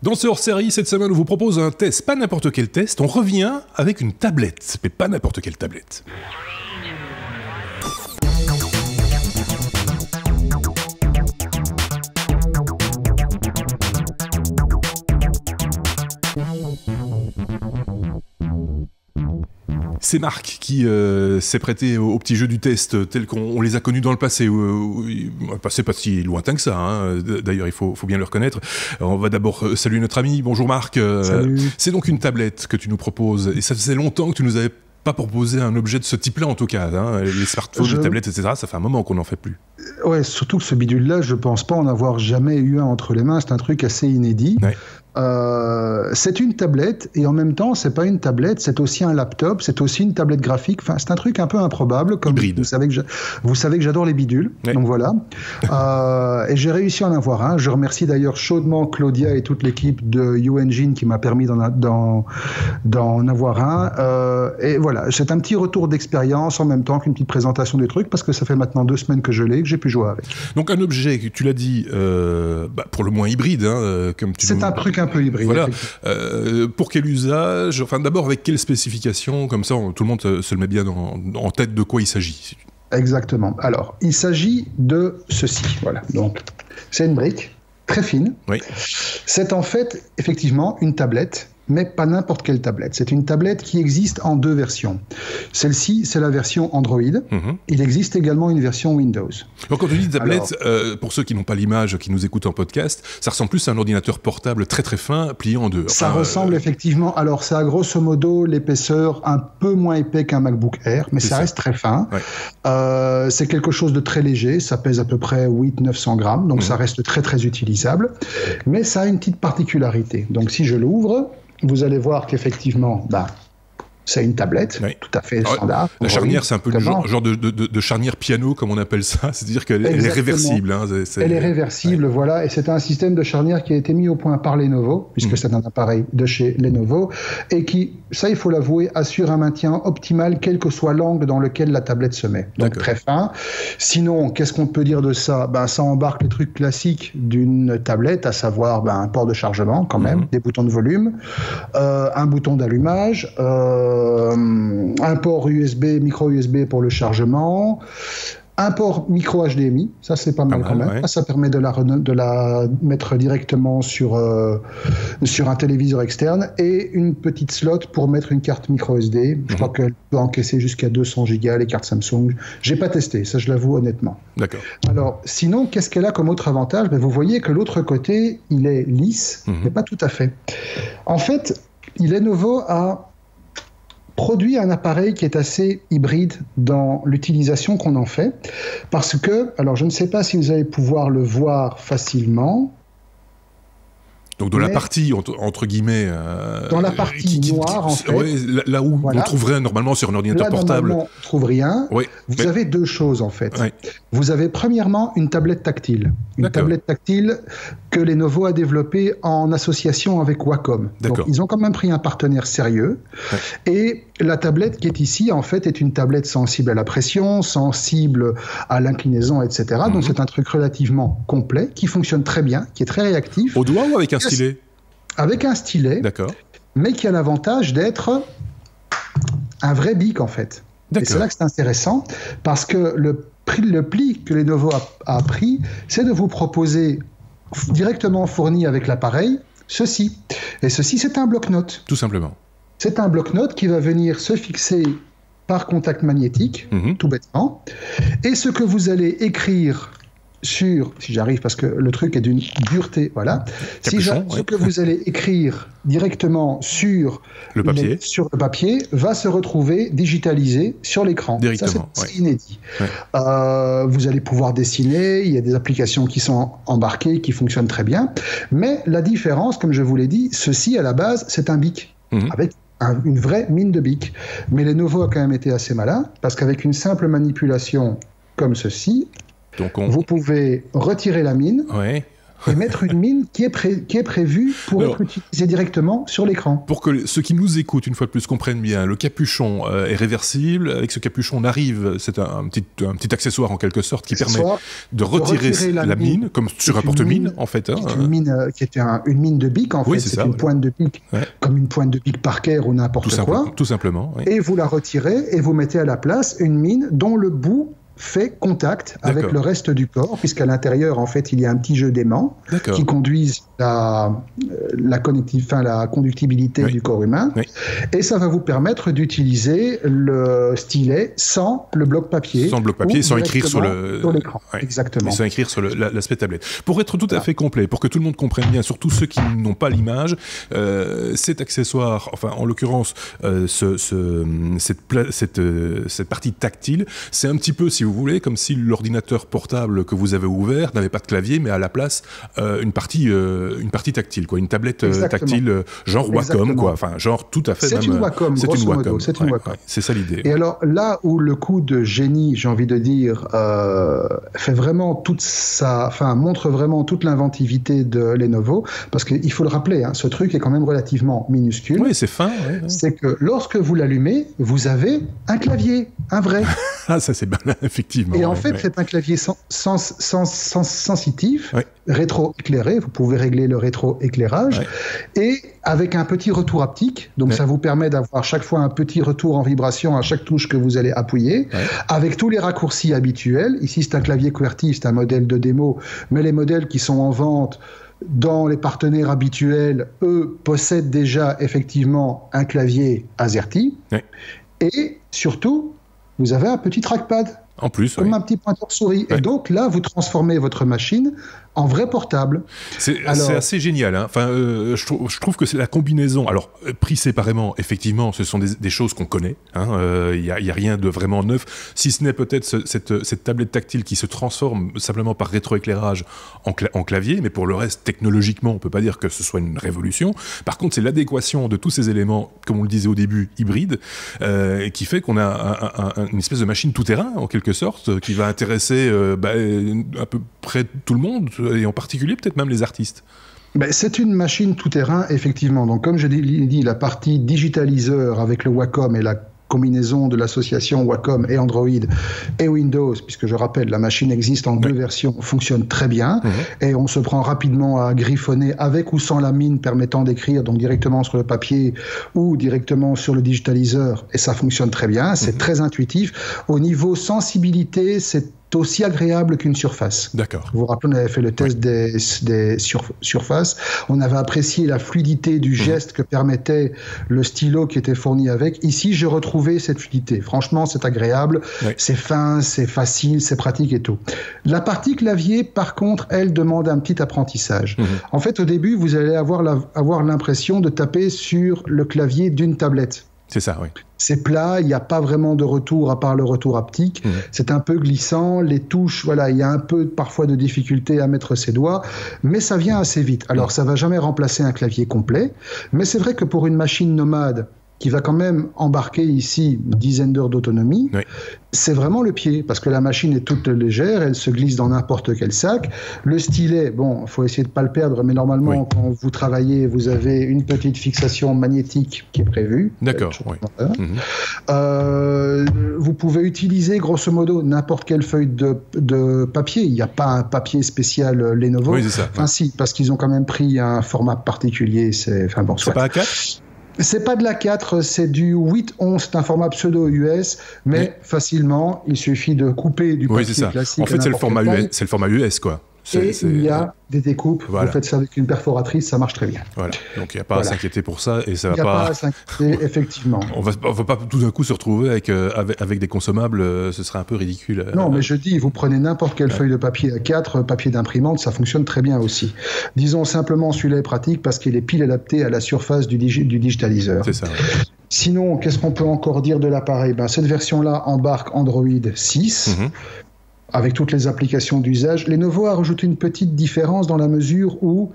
Dans ce hors-série, cette semaine, on vous propose un test, pas n'importe quel test, on revient avec une tablette, mais pas n'importe quelle tablette. C'est Marc qui s'est prêté au petit jeu du test tel qu'on les a connus dans le passé. C'est pas si lointain que ça, hein. D'ailleurs il faut bien le reconnaître. On va d'abord saluer notre ami. Bonjour Marc. Salut. C'est donc une tablette que tu nous proposes et ça faisait longtemps que tu nous avais pas proposé un objet de ce type-là en tout cas, hein. Les smartphones, les tablettes, etc. Ça fait un moment qu'on n'en fait plus. Ouais, surtout que ce bidule-là, je pense pas en avoir jamais eu un entre les mains. C'est un truc assez inédit. Ouais. C'est une tablette et en même temps, c'est pas une tablette, c'est aussi un laptop, c'est aussi une tablette graphique. Enfin, c'est un truc un peu improbable. Comme hybride. Vous savez que j'adore les bidules, ouais. Donc voilà. Et j'ai réussi à en avoir un. Je remercie d'ailleurs chaudement Claudia et toute l'équipe de YouEngine qui m'a permis d'en avoir un. Et voilà, c'est un petit retour d'expérience en même temps qu'une petite présentation du truc parce que ça fait maintenant 2 semaines que je l'ai, que j'ai pu jouer avec. Donc un objet, tu l'as dit, pour le moins hybride, hein, comme tu C'est un truc un peu hybride. Voilà. Pour quel usage? Enfin, d'abord, avec quelles spécifications? Comme ça, tout le monde se le met bien en tête de quoi il s'agit. Exactement. Alors, il s'agit de ceci. Voilà. Donc, c'est une brique très fine. Oui. C'est en fait, effectivement, une tablette, mais pas n'importe quelle tablette. C'est une tablette qui existe en 2 versions. Celle-ci, c'est la version Android. Mm-hmm. Il existe également une version Windows. Donc, quand on dit tablette, pour ceux qui n'ont pas l'image, qui nous écoutent en podcast, ça ressemble plus à un ordinateur portable très très fin, plié en 2. Ça ressemble effectivement... Alors, ça a grosso modo l'épaisseur un peu moins épais qu'un MacBook Air, mais ça reste très fin. Ouais. C'est quelque chose de très léger. Ça pèse à peu près 800-900 grammes, donc ça reste très très utilisable. Mais ça a une petite particularité. Donc, si je l'ouvre... Vous allez voir qu'effectivement, c'est une tablette, oui. Tout à fait standard. La charnière, c'est un peu le genre de charnière piano, comme on appelle ça, c'est-à-dire qu'elle est réversible. Hein, Elle est réversible, ouais. Voilà, et c'est un système de charnière qui a été mis au point par Lenovo, puisque c'est un appareil de chez Lenovo, et qui, ça il faut l'avouer, assure un maintien optimal, quel que soit l'angle dans lequel la tablette se met. Donc très fin. Sinon, qu'est-ce qu'on peut dire de ça? Ça embarque les trucs classiques d'une tablette, à savoir un port de chargement quand même, des boutons de volume, un bouton d'allumage, un port USB, micro USB pour le chargement, un port micro HDMI, ça c'est pas mal quand même. Ouais. Ça permet de la mettre directement sur un téléviseur externe et une petite slot pour mettre une carte micro SD. Je crois qu'elle peut encaisser jusqu'à 200 Go les cartes Samsung. J'ai pas testé, ça je l'avoue honnêtement. D'accord. Alors sinon, qu'est-ce qu'elle a comme autre avantage? Vous voyez que l'autre côté, il est lisse, mais pas tout à fait. En fait, Lenovo a produit un appareil qui est assez hybride dans l'utilisation qu'on en fait, parce que, alors je ne sais pas si vous allez pouvoir le voir facilement. Donc dans la partie, entre guillemets... dans la partie noire, en fait. Ouais, là où on trouverait normalement sur un ordinateur portable. Là, on ne trouve rien. Oui. Vous avez 2 choses, en fait. Oui. Vous avez premièrement une tablette tactile. Une tablette tactile que Lenovo a développée en association avec Wacom. Donc, ils ont quand même pris un partenaire sérieux. Ouais. Et la tablette qui est ici, en fait, est une tablette sensible à la pression, sensible à l'inclinaison, etc. Donc c'est un truc relativement complet, qui fonctionne très bien, qui est très réactif. Au doigt ou avec un stylet? Avec un stylet, mais qui a l'avantage d'être un vrai bic en fait. Et c'est là que c'est intéressant, parce que le pli que Lenovo a pris, c'est de vous proposer directement fourni avec l'appareil, ceci. Et ceci, c'est un bloc-notes. Tout simplement. C'est un bloc-notes qui va venir se fixer par contact magnétique, tout bêtement. Et ce que vous allez écrire... si j'arrive, parce que le truc est d'une dureté, voilà. Ce que vous allez écrire directement sur le papier va se retrouver digitalisé sur l'écran. Directement, ça, c'est inédit. Ouais. Vous allez pouvoir dessiner, il y a des applications qui sont embarquées, qui fonctionnent très bien. Mais la différence, comme je vous l'ai dit, ceci, à la base, c'est un bic, avec une vraie mine de bic. Mais Lenovo a quand même été assez malin, parce qu'avec une simple manipulation comme ceci... Donc vous pouvez retirer la mine, et mettre une mine qui est prévue pour être utilisée directement sur l'écran. Pour que ceux qui nous écoutent, une fois de plus, comprennent bien, le capuchon est réversible. Avec ce capuchon, on arrive, c'est un petit accessoire en quelque sorte qui permet de retirer la mine, comme sur un porte-mine en fait. Une mine qui était une mine de bic en fait, c'est une pointe de bic, comme une pointe de bic Parker ou n'importe quoi. Tout simplement. Oui. Et vous la retirez et vous mettez à la place une mine dont le bout fait contact avec le reste du corps, puisqu'à l'intérieur, en fait, il y a un petit jeu d'aimants qui conduisent la conductibilité du corps humain. Oui. Et ça va vous permettre d'utiliser le stylet sans le bloc-papier. Sans le bloc-papier, sans écrire sur l'écran. Exactement. Et sans écrire sur l'aspect tablette. Pour être tout à fait complet, pour que tout le monde comprenne bien, surtout ceux qui n'ont pas l'image, cet accessoire, enfin, en l'occurrence, cette partie tactile, c'est un petit peu, si vous voulez, comme si l'ordinateur portable que vous avez ouvert n'avait pas de clavier, mais à la place une partie tactile, quoi, une tablette tactile, genre Wacom, quoi, enfin genre tout à fait. C'est une Wacom, grosso modo. C'est une Wacom. C'est ça l'idée. Et alors là où le coup de génie, j'ai envie de dire, fait vraiment montre vraiment toute l'inventivité de Lenovo, parce qu'il faut le rappeler, ce truc est quand même relativement minuscule. Oui, c'est fin. C'est que lorsque vous l'allumez, vous avez un clavier, un vrai. Ah, ça c'est bien, effectivement. Et en fait, c'est un clavier sensitif, rétro-éclairé. Vous pouvez régler le rétro-éclairage. Et avec un petit retour haptique. Donc, ça vous permet d'avoir chaque fois un petit retour en vibration à chaque touche que vous allez appuyer. Avec tous les raccourcis habituels. Ici, c'est un clavier QWERTY, c'est un modèle de démo. Mais les modèles qui sont en vente dans les partenaires habituels, eux, possèdent déjà effectivement un clavier AZERTY. Et surtout, vous avez un petit trackpad. En plus, comme un petit pointeur souris. Et donc là, vous transformez votre machine en vrai portable. C'est assez génial. Enfin, je trouve que c'est la combinaison. Alors, pris séparément, effectivement, ce sont des choses qu'on connaît. Il y a rien de vraiment neuf, si ce n'est peut-être cette tablette tactile qui se transforme simplement par rétroéclairage en clavier. Mais pour le reste, technologiquement, on peut pas dire que ce soit une révolution. Par contre, c'est l'adéquation de tous ces éléments, comme on le disait au début, hybrides, qui fait qu'on a une espèce de machine tout-terrain, en quelque sorte, qui va intéresser à peu près tout le monde, et en particulier peut-être même les artistes. C'est une machine tout-terrain, effectivement. Donc, comme je l'ai dit, la partie digitaliseur avec le Wacom et la combinaison de l'association Wacom et Android et Windows, puisque je rappelle, la machine existe en deux versions, fonctionne très bien, et on se prend rapidement à griffonner avec ou sans la mine permettant d'écrire, donc directement sur le papier ou directement sur le digitaliseur, et ça fonctionne très bien, c'est très intuitif. Au niveau sensibilité, c'est aussi agréable qu'une surface. D'accord. Vous vous rappelez, on avait fait le test des surfaces. On avait apprécié la fluidité du geste que permettait le stylo qui était fourni avec. Ici, j'ai retrouvé cette fluidité. Franchement, c'est agréable. C'est fin, c'est facile, c'est pratique et tout. La partie clavier, par contre, elle demande un petit apprentissage. En fait, au début, vous allez avoir l'impression de taper sur le clavier d'une tablette. C'est ça, oui. C'est plat, il n'y a pas vraiment de retour à part le retour haptique. C'est un peu glissant, les touches, il y a un peu parfois de difficulté à mettre ses doigts, mais ça vient assez vite. Alors, ça ne va jamais remplacer un clavier complet, mais c'est vrai que pour une machine nomade qui va quand même embarquer ici une dizaine d'heures d'autonomie, c'est vraiment le pied, parce que la machine est toute légère, elle se glisse dans n'importe quel sac. Le stylet, il faut essayer de ne pas le perdre, mais normalement, quand vous travaillez, vous avez une petite fixation magnétique qui est prévue. D'accord, vous pouvez utiliser, grosso modo, n'importe quelle feuille de papier. Il n'y a pas un papier spécial Lenovo. Oui, c'est ça. Enfin, si, parce qu'ils ont quand même pris un format particulier. C'est pas A4 ? C'est pas de l'A4, c'est du 8/11, c'est un format pseudo-US, mais facilement, il suffit de couper du papier classique. En fait, c'est le format US, quoi. Il y a des découpes, vous faites ça avec une perforatrice, ça marche très bien. Voilà, donc il n'y a pas à s'inquiéter pour ça, et ça va pas... Il n'y a pas à s'inquiéter, effectivement. On va pas tout d'un coup se retrouver avec des consommables, ce serait un peu ridicule. Non, mais je dis, vous prenez n'importe quelle feuille de papier A4, papier d'imprimante, ça fonctionne très bien aussi. Disons simplement, celui-là est pratique parce qu'il est pile adapté à la surface du digitaliseur. C'est ça. Sinon, qu'est-ce qu'on peut encore dire de l'appareil ? Cette version-là embarque Android 6, avec toutes les applications d'usage. Lenovo a rajouté une petite différence dans la mesure où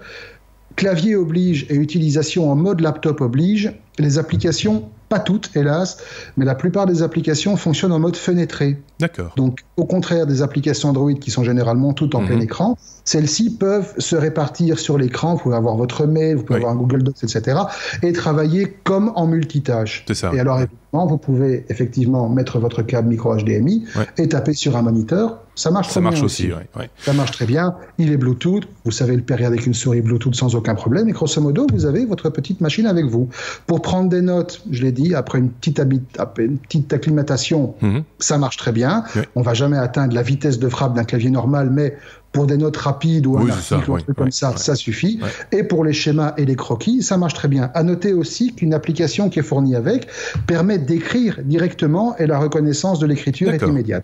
clavier oblige et utilisation en mode laptop oblige, les applications, pas toutes hélas, mais la plupart des applications fonctionnent en mode fenêtré. D'accord. Donc au contraire des applications Android qui sont généralement toutes en plein écran, celles-ci peuvent se répartir sur l'écran. Vous pouvez avoir votre mail, vous pouvez avoir un Google Docs, etc. et travailler comme en multitâche. C'est ça. Et alors évidemment, vous pouvez effectivement mettre votre câble micro HDMI et taper sur un moniteur. Ça marche très bien. Ça marche aussi. Ouais. Ça marche très bien. Il est Bluetooth. Vous savez le pairer avec une souris Bluetooth sans aucun problème. Et grosso modo, vous avez votre petite machine avec vous. Pour prendre des notes, je l'ai dit, après une petite acclimatation, ça marche très bien. On ne va jamais atteindre la vitesse de frappe d'un clavier normal, mais pour des notes rapides ou un article ou un truc comme ça, ça suffit. Et pour les schémas et les croquis, ça marche très bien. À noter aussi qu'une application qui est fournie avec permet d'écrire directement et la reconnaissance de l'écriture est immédiate.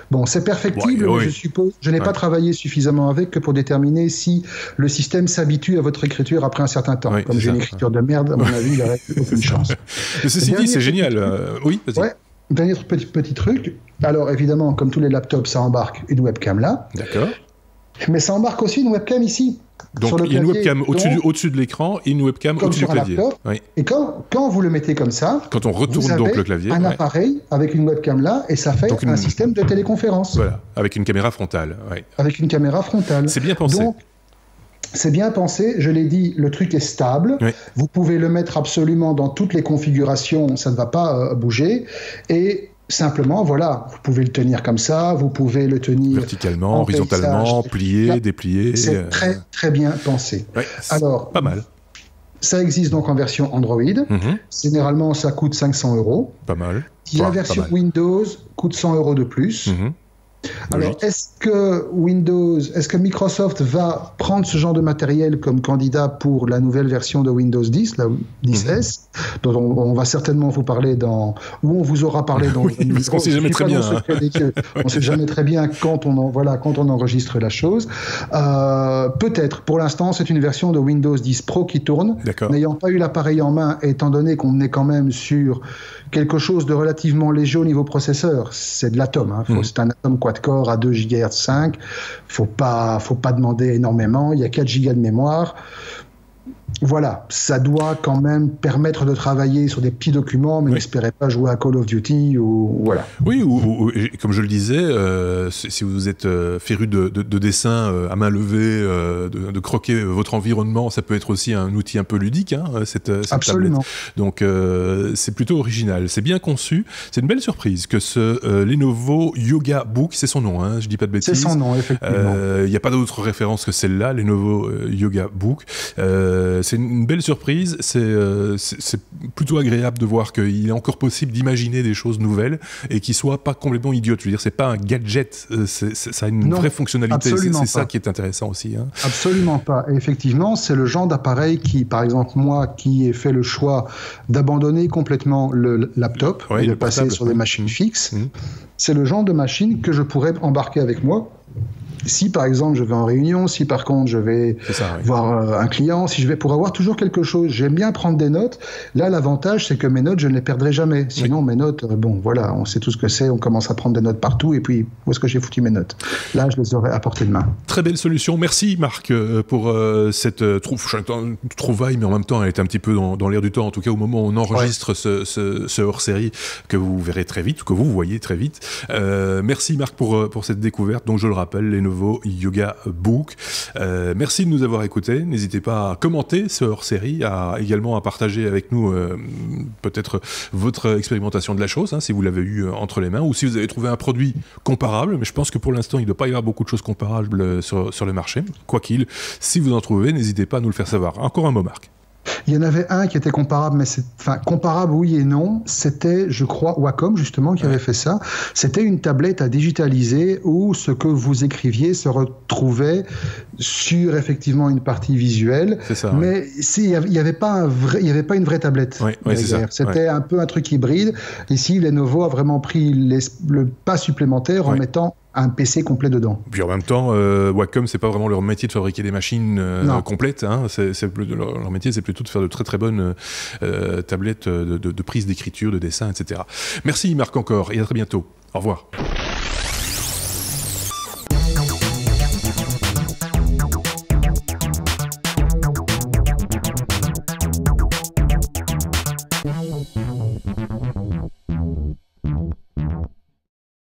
Bon, c'est perfectible, mais je suppose. Je n'ai pas travaillé suffisamment avec que pour déterminer si le système s'habitue à votre écriture après un certain temps. Comme j'ai une écriture de merde, à mon avis, il n'y aurait aucune chance. Ceci dit, c'est génial. Oui, vas-y. Dernier petit truc. Alors, évidemment, comme tous les laptops, ça embarque une webcam là. D'accord. Mais ça embarque aussi une webcam ici. Donc, il y a une webcam au-dessus de l'écran et une webcam au-dessus du clavier. Et quand vous le mettez comme ça, quand on retourne donc le clavier, un appareil avec une webcam là, et ça fait un système de téléconférence. Voilà, avec une caméra frontale. Avec une caméra frontale. C'est bien pensé. Donc, c'est bien pensé, je l'ai dit, le truc est stable. Vous pouvez le mettre absolument dans toutes les configurations, ça ne va pas bouger. Et simplement, voilà, vous pouvez le tenir comme ça, vous pouvez le tenir verticalement, horizontalement, plier, déplier. C'est très très bien pensé. Alors, pas mal. Ça existe donc en version Android. Généralement, ça coûte 500 €. Pas mal. La version Windows coûte 100 € de plus. Alors, est-ce que Microsoft va prendre ce genre de matériel comme candidat pour la nouvelle version de Windows 10, la 10S, dont on va certainement vous parler où on vous aura parlé dans parce qu'on ne sait jamais très bien. On ne sait jamais très bien quand on enregistre la chose. Peut-être. Pour l'instant, c'est une version de Windows 10 Pro qui tourne. N'ayant pas eu l'appareil en main, étant donné qu'on est quand même sur quelque chose de relativement léger au niveau processeur, c'est de l'Atom. C'est un Atom quad-core à 2 GHz 5. Faut pas demander énormément. Il y a 4 Go de mémoire. Voilà, ça doit quand même permettre de travailler sur des petits documents, mais n'espérez pas jouer à Call of Duty ou voilà. Oui, ou comme je le disais, si vous êtes féru de dessin à main levée, de croquer votre environnement, ça peut être aussi un outil un peu ludique, cette Absolument. tablette. Donc c'est plutôt original, c'est bien conçu, c'est une belle surprise que ce Lenovo Yoga Book, c'est son nom, je dis pas de bêtises. C'est son nom, effectivement. Il n'y a pas d'autre référence que celle-là, Lenovo Yoga Book. C'est une belle surprise, c'est plutôt agréable de voir qu'il est encore possible d'imaginer des choses nouvelles et qui ne soient pas complètement idiotes. Je veux dire, c'est pas un gadget, ça a une vraie fonctionnalité, c'est ça qui est intéressant aussi. Absolument pas. Et effectivement, c'est le genre d'appareil qui, par exemple, moi qui ai fait le choix d'abandonner complètement le laptop et de passer sur des machines fixes, c'est le genre de machine que je pourrais embarquer avec moi. Si par exemple je vais en réunion, si par contre je vais voir un client, si je vais pour avoir toujours quelque chose, j'aime bien prendre des notes. Là, l'avantage, c'est que mes notes, je ne les perdrai jamais. Sinon, mes notes, voilà, on sait tout ce que c'est, on commence à prendre des notes partout, et puis où est-ce que j'ai foutu mes notes? Là, je les aurai à portée de main. Très belle solution. Merci Marc pour cette trouvaille, mais en même temps, elle est un petit peu dans l'air du temps, en tout cas au moment où on enregistre ce hors-série que vous verrez très vite, que vous voyez très vite. Merci Marc pour cette découverte. Donc je le rappelle, les nouveau Yoga Book. Merci de nous avoir écoutés. N'hésitez pas à commenter ce hors-série, également à partager avec nous peut-être votre expérimentation de la chose, si vous l'avez eu entre les mains, ou si vous avez trouvé un produit comparable. Mais je pense que pour l'instant, il ne doit pas y avoir beaucoup de choses comparables sur le marché. Quoi qu'il, si vous en trouvez, n'hésitez pas à nous le faire savoir. Encore un mot, Marc. Il y en avait un qui était comparable, mais comparable oui et non. C'était, je crois, Wacom justement qui avait fait ça. C'était une tablette à digitaliser où ce que vous écriviez se retrouvait sur effectivement une partie visuelle. C'est ça, mais il y avait pas une vraie tablette. C'est ça. C'était un peu un truc hybride. Ici, Lenovo a vraiment pris le pas supplémentaire en mettant un PC complet dedans. Puis en même temps, Wacom, c'est pas vraiment leur métier de fabriquer des machines complètes. Leur métier, c'est plutôt de faire de très très bonnes tablettes de prise d'écriture, de dessin, etc. Merci Marc encore, et à très bientôt. Au revoir.